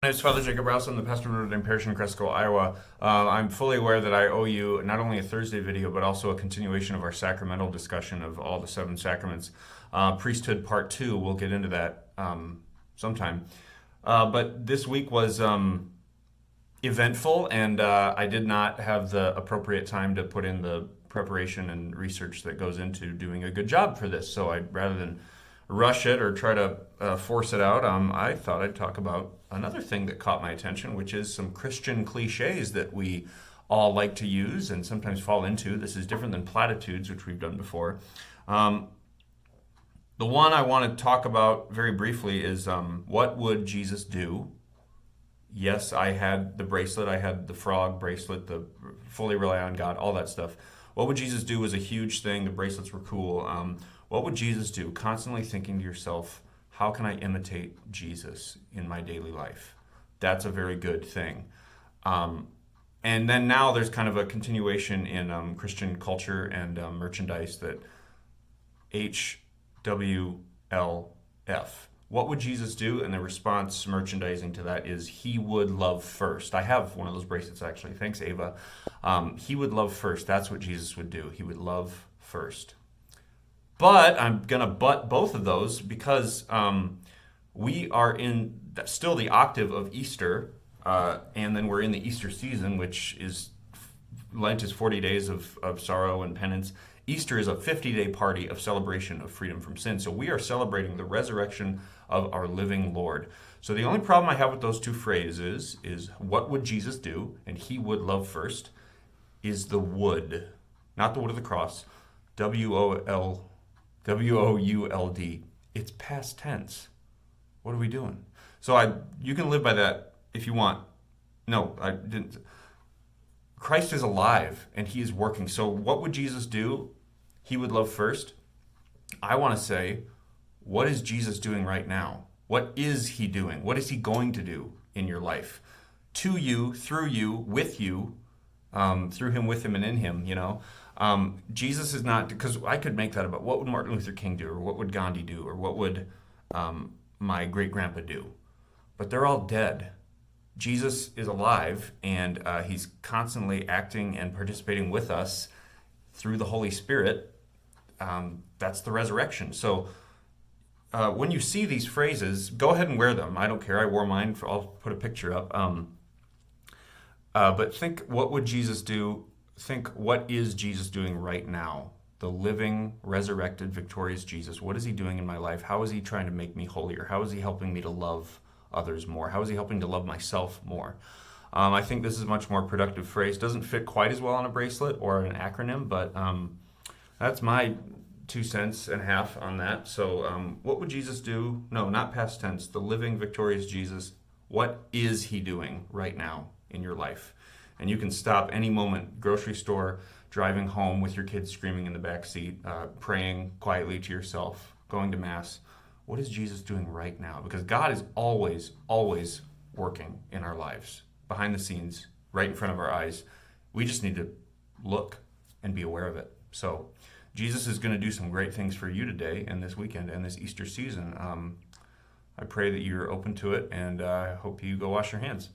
It's Father Jacob Rouse. I'm the pastor of Notre Dame Parish in Cresco, Iowa. I'm fully aware that I owe you not only a Thursday video, but also a continuation of our sacramental discussion of all the seven sacraments. Priesthood Part 2, we'll get into that sometime. But this week was eventful, and I did not have the appropriate time to put in the preparation and research that goes into doing a good job for this. So rather than rush it or try to force it out, I thought I'd talk about another thing that caught my attention, which is some Christian cliches that we all like to use and sometimes fall into. This is different than platitudes, which we've done before. The one I want to talk about very briefly is what would Jesus do? Yes, I had the bracelet, I had the frog bracelet, the fully rely on God, all that stuff. What would Jesus do was a huge thing. The bracelets were cool. What would Jesus do? Constantly thinking to yourself, how can I imitate Jesus in my daily life? That's a very good thing. And then now there's kind of a continuation in Christian culture and merchandise that H.W.L.F. What would Jesus do? And the response merchandising to that is he would love first. I have one of those bracelets actually. Thanks, Ava. He would love first. That's what Jesus would do. He would love first. But I'm going to butt both of those because we are in still the octave of Easter, and then we're in the Easter season, which is Lent is 40 days of sorrow and penance. Easter is a 50-day party of celebration of freedom from sin. So we are celebrating the resurrection of our living Lord. So the only problem I have with those two phrases is what would Jesus do? And he would love first is the would, not the wood of the cross, W-O-U-L-D. It's past tense. What are we doing? So you can live by that if you want. No, I didn't. Christ is alive and he is working. So what would Jesus do? He would love first. I want to say, what is Jesus doing right now? What is he doing? What is he going to do in your life? To you, through you, with you, through him, with him, and in him, you know. Jesus is not, because I could make that about what would Martin Luther King do, or what would Gandhi do, or what would my great-grandpa do. But they're all dead. Jesus is alive, and he's constantly acting and participating with us through the Holy Spirit. That's the resurrection. So when you see these phrases, go ahead and wear them. I don't care. I wore mine. I'll put a picture up. But think, what would Jesus do? Think, what is Jesus doing right now? The living, resurrected, victorious Jesus. What is he doing in my life? How is he trying to make me holier? How is he helping me to love others more? How is he helping to love myself more? I think this is a much more productive phrase. Doesn't fit quite as well on a bracelet or an acronym, but that's my 2 cents and a half on that. So what would Jesus do? No, not past tense. The living, victorious Jesus. What is he doing right now in your life? And you can stop any moment, grocery store, driving home with your kids screaming in the back seat, praying quietly to yourself, going to Mass. What is Jesus doing right now? Because God is always, always working in our lives, behind the scenes, right in front of our eyes. We just need to look and be aware of it. So Jesus is going to do some great things for you today and this weekend and this Easter season. I pray that you're open to it, and I hope you go wash your hands.